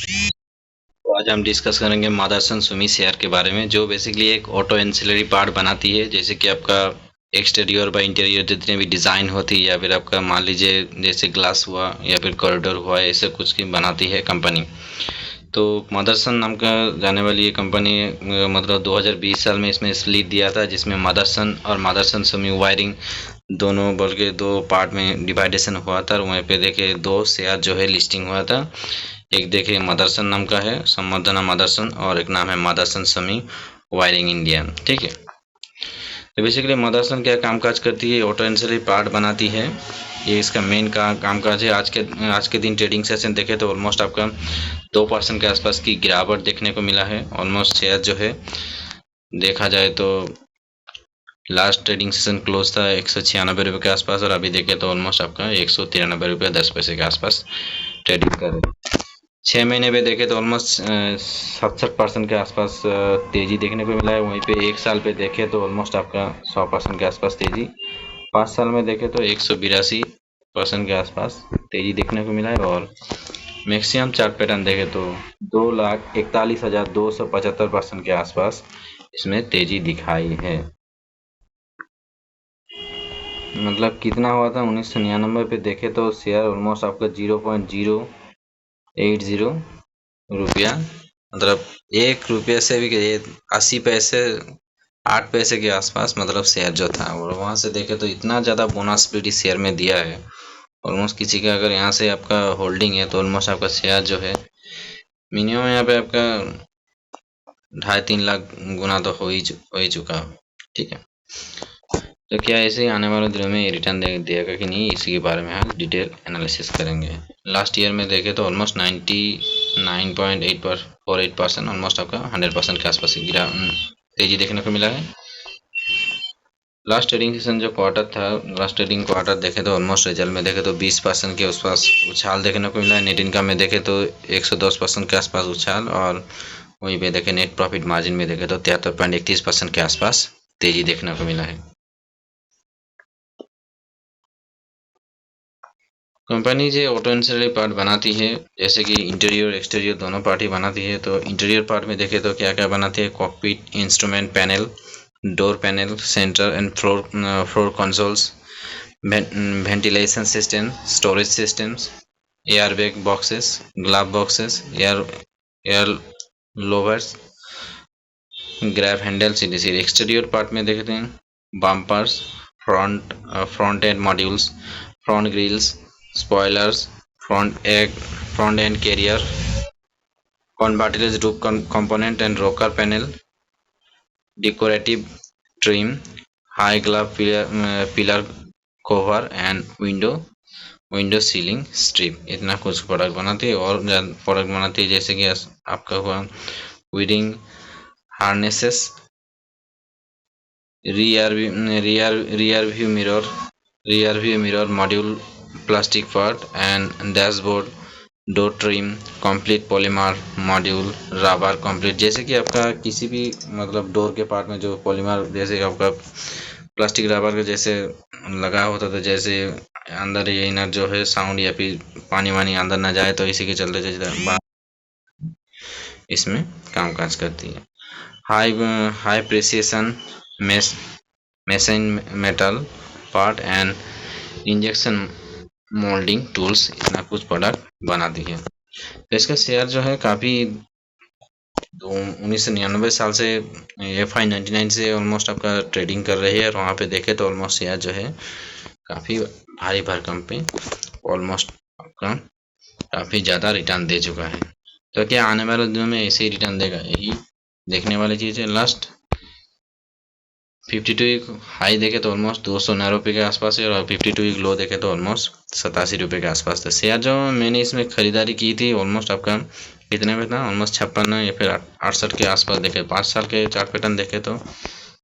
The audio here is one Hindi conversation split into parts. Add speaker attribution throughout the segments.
Speaker 1: तो आज हम डिस्कस करेंगे मदरसन सुमी शेयर के बारे में, जो बेसिकली एक ऑटो एंसिलरी पार्ट बनाती है। जैसे कि आपका एक्सटीरियर व इंटीरियर जितने भी डिज़ाइन होती है, या फिर आपका मान लीजिए जैसे ग्लास हुआ या फिर कॉरिडोर हुआ, ऐसे कुछ की बनाती है कंपनी। तो मदरसन नाम का जाने वाली ये कंपनी मतलब 2020 साल में इसमें स्प्लिट दिया था, जिसमें मदरसन और मदरसन सुमी वायरिंग दोनों बोल के दो पार्ट में डिवाइडेशन हुआ था। और वहीं पे देखे दो शेयर जो है लिस्टिंग हुआ था। एक देखिए मदरसन नाम का है, संवर्धना मदरसन, और एक नाम है मदरसन समी वायरिंग इंडिया। ठीक है। तो बेसिकली मदरसन क्या कामकाज करती है, ऑटो एंसिलरी पार्ट बनाती है। ये इसका मेन कामकाज है। आज के दिन ट्रेडिंग सेशन देखे तो ऑलमोस्ट आपका 2% के आसपास की गिरावट देखने को मिला है। ऑलमोस्ट शेयर जो है देखा जाए तो लास्ट ट्रेडिंग सेशन क्लोज था 196 रुपये के आसपास, और अभी देखे तो ऑलमोस्ट आपका 193 रुपये 10 पैसे के आसपास ट्रेडिंग कर रहे हैं। 6 महीने पे देखे तो ऑलमोस्ट 67% के आसपास तेजी देखने को मिला है। वहीं पे 1 साल पे देखे तो ऑलमोस्ट आपका 100% के आसपास तेजी। 5 साल में देखे तो 182% के आसपास तेजी देखने को मिला है। और मैक्सिमम चार्ट पैटर्न देखे तो 2,41,275% के आसपास इसमें तेजी दिखाई है। मतलब कितना हुआ था 1999 पे देखे तो शेयर ऑलमोस्ट आपका 0.080 रुपया, मतलब 1 रुपये से भी 80 पैसे 8 पैसे के आसपास मतलब शेयर जो था। और वहाँ से देखे तो इतना ज़्यादा बोनस ब्रिटिश शेयर में दिया है। ऑलमोस्ट किसी का अगर यहाँ से आपका होल्डिंग है तो ऑलमोस्ट आपका शेयर जो है मिनिमम यहाँ पे आपका 2.5-3 लाख गुना तो हो ही चुका। ठीक है। तो क्या ऐसे आने वाले दिनों में रिटर्न देगा कि नहीं, इसी के बारे में हम डिटेल एनालिसिस करेंगे। लास्ट ईयर में देखे तो ऑलमोस्ट 99.848%, ऑलमोस्ट आपका 100% के आसपास गिरा तेजी देखने को मिला है। लास्ट ट्रेडिंग सेशन जो क्वार्टर था, लास्ट ट्रेडिंग क्वार्टर देखे तो ऑलमोस्ट रिजल्ट में देखे तो 20% के आसपास उछाल देखने को मिला है। नेट इनकम में देखे तो 110% के आसपास उछाल, और वहीं पे देखे नेट प्रॉफिट मार्जिन में देखे तो 73.31% के आसपास तेजी देखने को मिला है। कंपनी जो ऑटो एंसिलरी पार्ट बनाती है, जैसे कि इंटीरियर और एक्सटीरियर दोनों पार्ट ही बनाती है। तो इंटीरियर पार्ट में देखे तो क्या क्या बनाती है, cockpit, instrument panel, door panel, centre and floor consoles, ventilation system, storage systems, air bag boxes, glove boxes, air louvres, grab handles, इधर एक्सटीरियर पार्ट में देखते हैं bumpers, front end modules, front grills, spoilers, front end carrier, convertible roof component and rocker panel, decorative trim, high glove pillar cover and window ceiling strip. इतना कुछ प्रोडक्ट बनाती है। और प्रोडक्ट बनाती है जैसे कि आपका हुआ weeding harnesses, rear view mirror module, plastic part and dashboard, door trim, complete polymer module, rubber complete. जैसे कि आपका किसी भी मतलब डोर के पार्ट में जो पॉलीमर, जैसे आपका प्लास्टिक रबर का जैसे लगा होता था, जैसे अंदर ये इनर जो है साउंड या फिर पानी वानी अंदर ना जाए, तो इसी के चलते इसमें कामकाज करती है। High precision mason metal part and injection moulding tools, इतना कुछ प्रोडक्ट बनाती है। तो इसका शेयर जो है काफ़ी 1999 साल से FI99 से ऑलमोस्ट आपका ट्रेडिंग कर रही है। और वहाँ पे देखे तो ऑलमोस्ट शेयर जो है काफ़ी भारी भरकम पे ऑलमोस्ट आपका काफ़ी ज़्यादा रिटर्न दे चुका है। तो क्या आने वाले दिनों में ऐसे ही रिटर्न देगा, यही देखने वाली चीज़ है। लास्ट 52 वीक हाई देखे तो ऑलमोस्ट 209 रुपये के आसपास है, और 52 वीक लो देखे तो ऑलमोस्ट 87 रुपये के आसपास था। शेयर जो मैंने इसमें खरीदारी की थी ऑलमोस्ट आपका कितने में था, ऑलमोस्ट 56 या फिर 68 के आसपास देखे। 5 साल के चार्ट पैटर्न देखे तो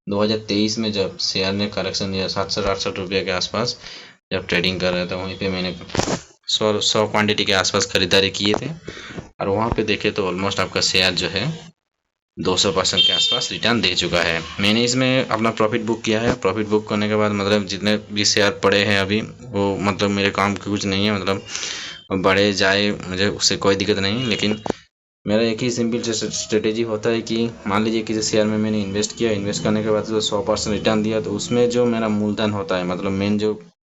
Speaker 1: 2023 में जब शेयर ने करेक्शन दिया 67-68 रुपये के आसपास जब ट्रेडिंग कर रहा था, वहीं पे मैंने 100 क्वांटिटी के आसपास खरीदारी किए थे। और वहाँ पे देखे तो ऑलमोस्ट आपका शेयर जो है 200% के आसपास रिटर्न दे चुका है। मैंने इसमें अपना प्रॉफिट बुक किया है। प्रॉफिट बुक करने के बाद मतलब जितने भी शेयर पड़े हैं अभी, वो मतलब मेरे काम की कुछ नहीं है। मतलब बढ़े जाए मुझे उससे कोई दिक्कत नहीं, लेकिन मेरा एक ही सिंपल स्ट्रेटेजी होता है कि मान लीजिए किसी शेयर में मैंने इन्वेस्ट किया, इन्वेस्ट करने के बाद जो 100% रिटर्न दिया, तो उसमें जो मेरा मूलधन होता है, मतलब मेन जो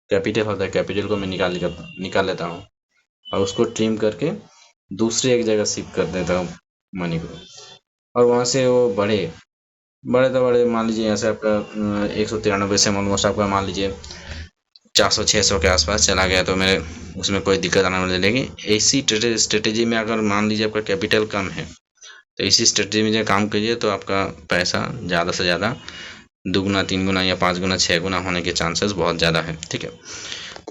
Speaker 1: कैपिटल होता है, कैपिटल को मैं निकाल लेता हूँ और उसको ट्रिम करके दूसरी एक जगह शिफ्ट कर देता हूँ मनी को, और वहाँ से वो बढ़े तो बढ़े। मान लीजिए यहाँ से आपका 193 से ऑलमोस्ट आपका मान लीजिए 400-600 के आसपास चला गया, तो मेरे उसमें कोई दिक्कत आने वाली, लेकिन ऐसी स्ट्रेटेजी में अगर मान लीजिए आपका कैपिटल कम है, तो इसी स्ट्रेटेजी में जब काम करिए तो आपका पैसा ज़्यादा से ज़्यादा 2 गुना 3 गुना या 5 गुना 6 गुना होने के चांसेस बहुत ज़्यादा है। ठीक है,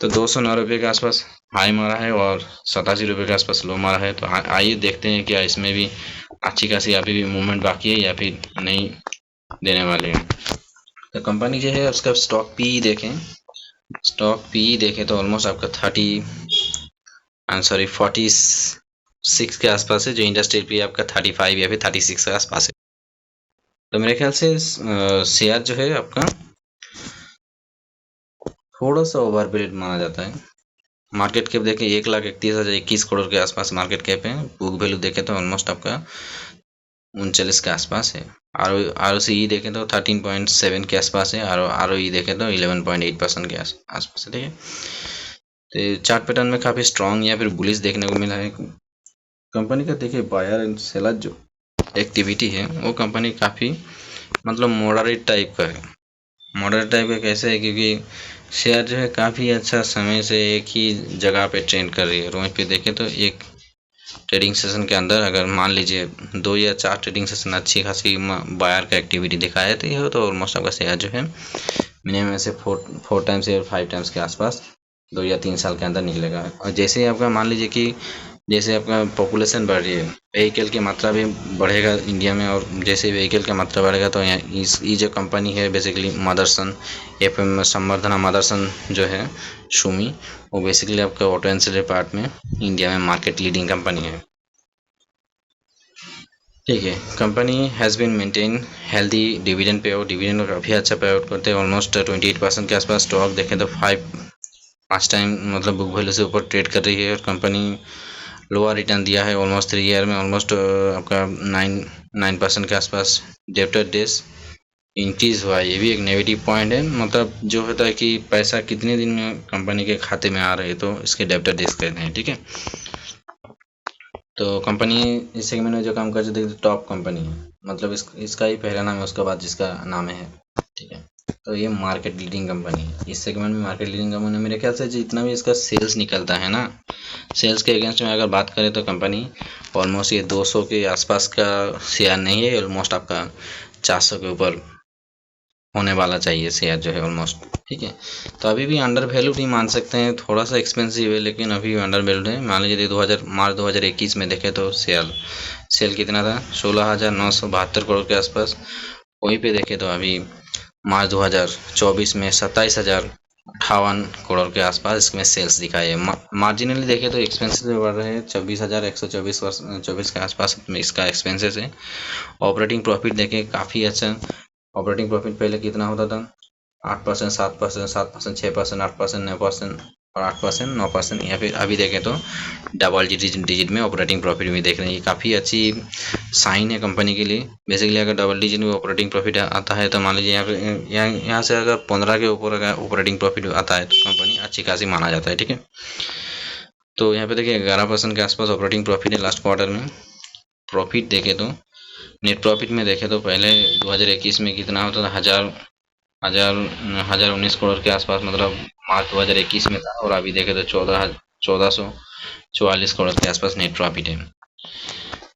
Speaker 1: तो 209 रुपये के आसपास हाई मारा है और 87 रुपये के आसपास लो मारा है। तो आइए देखते हैं क्या इसमें भी अच्छी खासी अभी भी मूवमेंट बाकी है या फिर नहीं देने वाले हैं। तो कंपनी जो है उसका स्टॉक पी देखें तो ऑलमोस्ट आपका 46 के आसपास है, जो इंडस्ट्रियल पी आपका 35 या फिर 36 के आसपास है। तो मेरे ख्याल से शेयर जो है आपका थोड़ा सा ओवरवेटेड माना जाता है। मार्केट कैप देखें 1,31,021 करोड़ के आसपास मार्केट कैप है। बुक वैल्यू देखें तो ऑलमोस्ट आपका 39 के आसपास है। ROCE देखें तो 13.7 के आसपास है और ROE देखें तो 11.8% के आसपास है। ठीक है, तो चार्ट पैटर्न में काफ़ी स्ट्रॉन्ग या फिर बुलिश देखने को मिला है कंपनी का। देखिए बायर एंड सेलर जो एक्टिविटी है वो कंपनी काफ़ी मतलब मॉडरेट टाइप का है। मॉडरेट टाइप का कैसे है, क्योंकि शेयर जो है काफ़ी अच्छा समय से एक ही जगह पे ट्रेंड कर रही है। रोज पे देखें तो एक ट्रेडिंग सेशन के अंदर अगर मान लीजिए 2 या 4 ट्रेडिंग सेशन अच्छी खासी बायर का एक्टिविटी दिखाया तो ये तो ऑलमोस्ट आपका शेयर जो है मिनिमम से 4 टाइम्स या 5 टाइम्स के आसपास 2 या 3 साल के अंदर निकलेगा। और जैसे ही आपका मान लीजिए कि जैसे आपका पॉपुलेशन बढ़ रही है, व्हीकल की मात्रा भी बढ़ेगा इंडिया में, और जैसे व्हीकल की मात्रा बढ़ेगा तो यहाँ ये जो कंपनी है बेसिकली मदरसन FM संवर्धना मदरसन जो है शूमी, वो बेसिकली आपका ऑटो एंसिलरी पार्ट में इंडिया में मार्केट लीडिंग कंपनी है। ठीक है, company has been maintain healthy dividend pay out, dividend काफ़ी अच्छा पे आउट करते हैं, ऑलमोस्ट 28% के आसपास। स्टॉक देखें तो 5 टाइम मतलब बुक वैल्यू से ऊपर ट्रेड कर रही है, और कंपनी लोअर रिटर्न दिया है ऑलमोस्ट 3 ईयर में, ऑलमोस्ट आपका 9% के आसपास। डेब्टर डेज इंक्रीज हुआ है, ये भी एक नेगेटिव पॉइंट है। मतलब जो होता है कि पैसा कितने दिन में कंपनी के खाते में आ रहे हैं, तो इसके डेब्टर डेज कहते हैं। ठीक है, तो कंपनी इस सेगमेंट में जो काम करती है टॉप कंपनी है, मतलब इसका ही पहला नाम है उसके बाद जिसका नाम है। ठीक है, तो ये मार्केट लीडिंग कंपनी है इस सेगमेंट में। मार्केट लीडिंग कंपनी मेरे ख्याल से जितना भी इसका सेल्स निकलता है ना, सेल्स के अगेंस्ट में अगर बात करें तो कंपनी ऑलमोस्ट ये 200 के आसपास का शेयर नहीं है, ऑलमोस्ट आपका 400 के ऊपर होने वाला चाहिए शेयर जो है ऑलमोस्ट। ठीक है, तो अभी भी अंडर वैल्यूड ही मान सकते हैं, थोड़ा सा एक्सपेंसिव है लेकिन अभी अंडर वैल्यूड है। मान लीजिए मार्च 2021 में देखें तो सेल कितना था, 16,972 करोड़ के आसपास। वहीं पे देखें तो अभी मार्च 2024 में 27,058 करोड़ के आसपास इसमें सेल्स दिखाई है। मार्जिनली देखें तो एक्सपेंसेस भी बढ़ रहे हैं, 24,124 के आसपास में इसका एक्सपेंसेस है। ऑपरेटिंग प्रॉफिट देखें काफ़ी अच्छा, ऑपरेटिंग प्रॉफिट पहले कितना होता था 8%, 7%, 7%, 6%, 8%, 9% और 8%, 9%, या फिर अभी देखें तो डबल डिजिट में ऑपरेटिंग प्रॉफिट भी देख रहे हैं। ये काफ़ी अच्छी साइन है कंपनी के लिए। बेसिकली अगर डबल डिजिट में ऑपरेटिंग प्रॉफिट आता है तो मान लीजिए यहाँ से अगर 15 के ऊपर अगर ऑपरेटिंग प्रॉफिट आता है तो कंपनी अच्छी खासी माना जाता है। ठीक है, तो यहाँ पे देखिए 11% के आसपास ऑपरेटिंग प्रॉफिट है लास्ट क्वार्टर में। प्रॉफिट देखें तो नेट प्रॉफिट में देखें तो पहले 2021 में कितना होता था, 1019 करोड़ के आसपास, मतलब मार्च 2021 में था, और अभी देखें तो 1444 करोड़ के आसपास नेट प्रॉफिट है।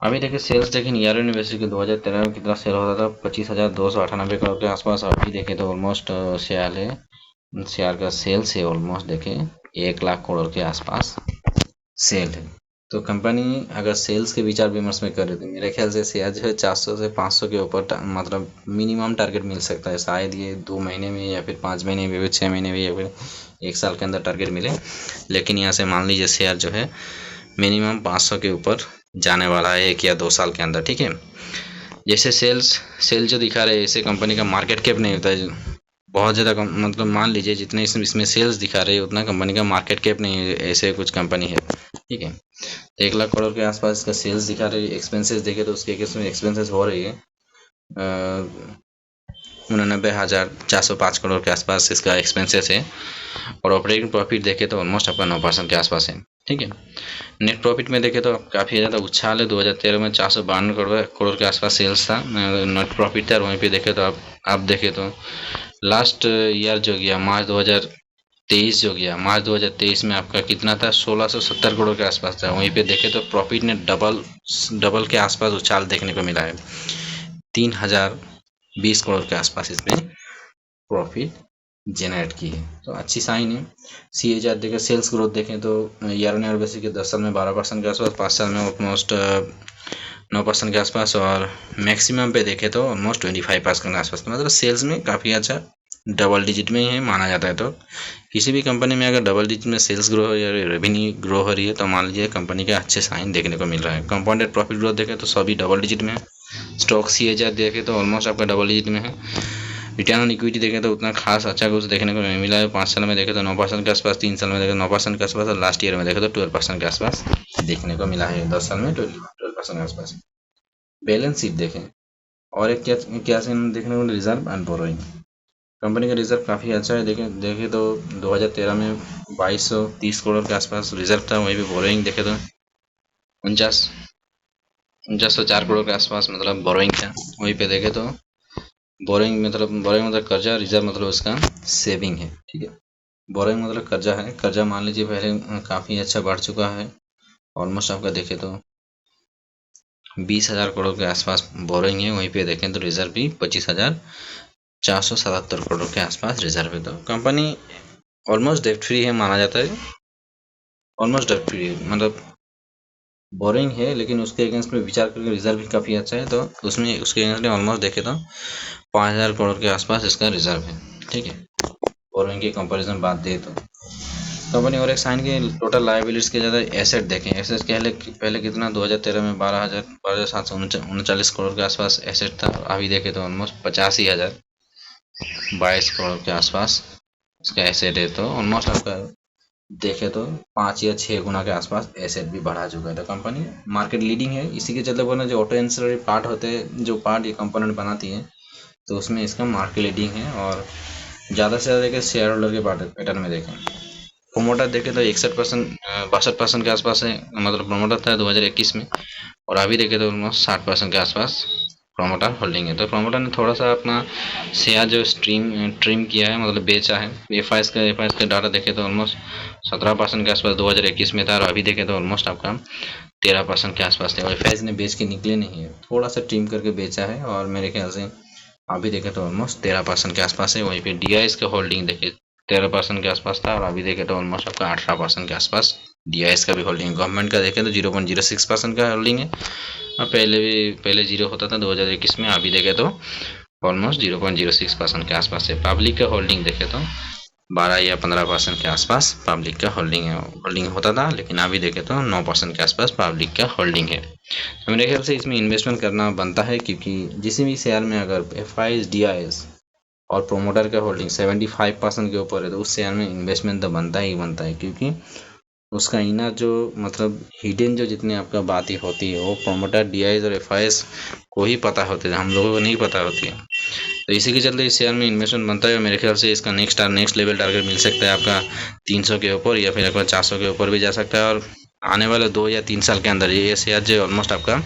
Speaker 1: अभी देखिए सेल्स देखें ईयर एंड बेसिस 2013 में कितना सेल होता था, 25,298 करोड़ के आसपास। अभी देखें तो ऑलमोस्ट शेयर का सेल्स है ऑलमोस्ट देखें 1 लाख करोड़ के आसपास सेल है। तो कंपनी अगर सेल्स के विचार विमर्श में करे तो मेरे ख्याल से शेयर जो है 400 से 500 के ऊपर मतलब मिनिमम टारगेट मिल सकता है। शायद ये 2 महीने में या फिर 5 महीने में या फिर 6 महीने में या फिर 1 साल के अंदर टारगेट मिले, लेकिन यहाँ से मान लीजिए शेयर जो है मिनिमम 500 के ऊपर जाने वाला है 1 या 2 साल के अंदर। ठीक है, जैसे सेल जो दिखा रहे हैं ऐसे कंपनी का मार्केट कैप नहीं होता है बहुत ज़्यादा, मतलब मान लीजिए जितने इसमें सेल्स दिखा रहे हैं उतना कंपनी का मार्केट कैप नहीं है, ऐसे कुछ कंपनी है। ठीक है, तो 1 लाख करोड़ के आसपास इसका सेल्स दिखा रही है। एक्सपेंसेस देखे तो उसके केस में एक्सपेंसेस हो रही है 89,405 करोड़ के आसपास इसका एक्सपेंसेस है। और ऑपरेटिंग प्रॉफिट देखे तो ऑलमोस्ट आपका 9% के आसपास है। ठीक है, नेट प्रॉफिट में देखे तो काफ़ी ज़्यादा उछाल है। 2013 में 452 करोड़ के आसपास सेल्स था, नेट प्रॉफिट था। और वहीं पे देखे तो आप देखे तो लास्ट ईयर जो गया मार्च 2023 जो गया मार्च 2023 में आपका कितना था, 1670 करोड़ के आसपास था। वहीं पे देखे तो प्रॉफिट ने डबल के आसपास उछाल देखने को मिला है, 3020 करोड़ के आसपास इसमें प्रॉफिट जनरेट की है। तो अच्छी साइन है। CAGR देखें, सेल्स ग्रोथ देखें तो ईयर ऑन ईयर बेसिस के 10 साल में 12% के आसपास, 5 साल में ऑलमोस्ट 9% के आसपास, और मैक्सिमम पे देखें तो ऑलमोस्ट 25% के आसपास। मतलब सेल्स में काफ़ी अच्छा डबल डिजिट में ही माना जाता है। तो किसी भी कंपनी में अगर डबल डिजिट में सेल्स ग्रो या रेवेन्यू ग्रो हो रही है तो मान लीजिए कंपनी के अच्छे साइन देखने को मिल रहा है। कंपाउंडेड प्रॉफिट ग्रोथ देखें तो सभी डबल डिजिट में है। स्टॉक CAGR देखें तो ऑलमोस्ट आपका डबल डिजिट में है। रिटर्न ऑन इक्विटी देखें तो उतना खास अच्छा कुछ देखने को नहीं मिला है। 5 साल में देखें तो 9% के आसपास, 3 साल में देखें 9% के आसपास, और लास्ट ईयर में देखें तो 12% के आसपास देखने को मिला है। 10 साल में 12% के आसपास। बैलेंस शीट देखें, और एक क्या क्या सीन देखने को, रिजर्व एंड बोरोइंग। कंपनी का रिजर्व काफ़ी अच्छा है। देखें तो 2013 में 2230 करोड़ के आसपास रिजर्व था। वहीं पे बोरोइंग देखें तो 49,4 करोड़ के आसपास मतलब बोरोइंग था। वहीं पे देखें तो बोरोइंग मतलब कर्जा, रिजर्व मतलब उसका सेविंग है। ठीक है, बोरोइंग मतलब कर्जा है। कर्जा मान लीजिए पहले काफ़ी अच्छा बढ़ चुका है। ऑलमोस्ट आपका देखें तो 20,000 करोड़ के आसपास बोरोइंग है। वहीं पे देखें तो रिजर्व भी 25,477 करोड़ के आसपास रिजर्व है। तो कंपनी ऑलमोस्ट डेट फ्री है माना जाता है। ऑलमोस्ट डेट फ्री है, मतलब बोरिंग है लेकिन उसके अगेंस्ट में विचार करके रिजर्व भी काफ़ी अच्छा है। तो उसमें उसके अगेंस्ट में ऑलमोस्ट देखे तो 5,000 करोड़ के आसपास इसका रिजर्व है। ठीक है, बोरिंग की कंपैरिजन बात दे तो कंपनी और एक साइन के टोटल लाइबिलिटीज के ज़्यादा एसेट देखें। एसेट पहले कितना 2013 में 12,739 करोड़ के आसपास एसेट था। अभी देखे तो ऑलमोस्ट 85,022 करोड़ के आसपास इसका एसेट है। तो ऑलमोस्ट आपका देखे तो 5 या 6 गुना के आसपास एसेट भी बढ़ा चुका है। तो कंपनी मार्केट लीडिंग है। इसी के चलते बोलना जो ऑटो एंसिलरी पार्ट होते हैं, जो पार्ट ये कंपोनेंट बनाती है, तो उसमें इसका मार्केट लीडिंग है। और ज़्यादा से ज़्यादा देखें शेयर होल्डर के पैटर्न में देखें, प्रोमोटर देखें तो 61% 62% के आसपास है। मतलब प्रोमोटर था 2021 में, और अभी देखें तो ऑलमोस्ट 60% के आसपास प्रोमोटर होल्डिंग है। तो प्रोमोटर ने थोड़ा सा अपना शेयर जो ट्रिम किया है, मतलब बेचा है। एफ आई एस का डाटा देखे तो ऑलमोस्ट 17% के आसपास 2021 में था, और अभी देखे तो ऑलमोस्ट आपका 13% के आसपास थे। और एफ आई एस ने बेच के निकले नहीं है, थोड़ा सा ट्रिम करके बेचा है। और मेरे ख्याल से अभी देखे तो ऑलमोस्ट 13% के आसपास है। वहीं पे DIS का होल्डिंग देखे 13% के आसपास था, और अभी देखे तो ऑलमोस्ट आपका 18% के आसपास DIS का भी होल्डिंग है। गवर्नमेंट का देखें तो 0.06% का होल्डिंग है, और पहले जीरो होता था 2021 में। अभी देखे तो ऑलमोस्ट 0.06% के आसपास है। पब्लिक का होल्डिंग देखे तो 12 या 15% के आसपास पब्लिक का होल्डिंग होता था, लेकिन अभी देखे तो 9% के आसपास पब्लिक का होल्डिंग है। तो मेरे ख्याल से इसमें इन्वेस्टमेंट करना बनता है, क्योंकि जिस भी शेयर में अगर FIS DIS और प्रोमोटर का होल्डिंग 75% के ऊपर है तो उस शेयर में इन्वेस्टमेंट तो बनता ही बनता है। क्योंकि उसका इनर जो मतलब हिडन जो जितने आपका बातें होती है वो प्रोमोटर DIS और FIS को ही पता होती है, हम लोगों को नहीं पता होती है। तो इसी के चलते इस शेयर में इन्वेस्टमेंट बनता है। मेरे ख्याल से इसका नेक्स्ट लेवल टारगेट मिल सकता है आपका 300 के ऊपर, या फिर आपका 400 के ऊपर भी जा सकता है। और आने वाले 2 या 3 साल के अंदर ये शेयर जो ऑलमोस्ट आपका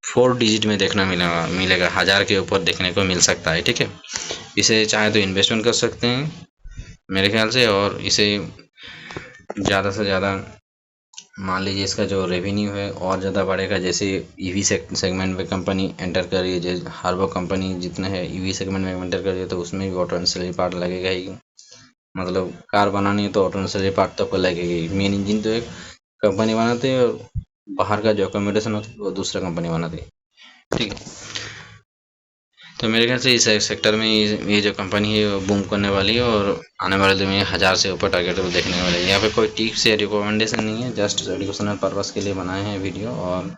Speaker 1: 4 डिजिट में देखना मिलेगा 1000 के ऊपर देखने को मिल सकता है। ठीक है, इसे चाहे तो इन्वेस्टमेंट कर सकते हैं मेरे ख्याल से। और इसे ज़्यादा से ज़्यादा मान लीजिए इसका जो रेवेन्यू है और ज़्यादा बढ़ेगा। जैसे EV सेगमेंट में कंपनी एंटर कर रही है, जैसे हर वो कंपनी जितना है EV सेगमेंट में एंटर कर रही है, तो उसमें भी ऑटो एंसिलरी पार्ट लगेगा ही। मतलब कार बनानी है तो ऑटो एंसिलरी पार्ट तो आपको लगेगा ही। मेन इंजन तो एक कंपनी बनाती है, और बाहर का जो अकोमोडेशन होता है वो दूसरा कंपनी बनाती है। ठीक है, तो मेरे ख्याल से इस सेक्टर में ये जो कंपनी है वो बूम करने वाली है, और आने वाले दिन में 1000 से ऊपर टारगेट को देखने वाले हैं। यहाँ पे कोई टिप्स या रिकमेंडेशन नहीं है, जस्ट एजुकेशनल पर्पज़ के लिए बनाए हैं वीडियो। और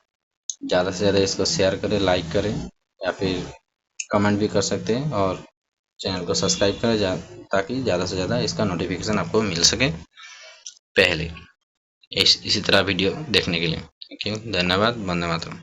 Speaker 1: ज़्यादा से ज़्यादा इसको शेयर करें, लाइक करें, या फिर कमेंट भी कर सकते हैं। और चैनल को सब्सक्राइब करें ताकि ज़्यादा से ज़्यादा इसका नोटिफिकेशन आपको मिल सके पहले। इसी तरह वीडियो देखने के लिए। थैंक यू, धन्यवाद, वंदे मातरम।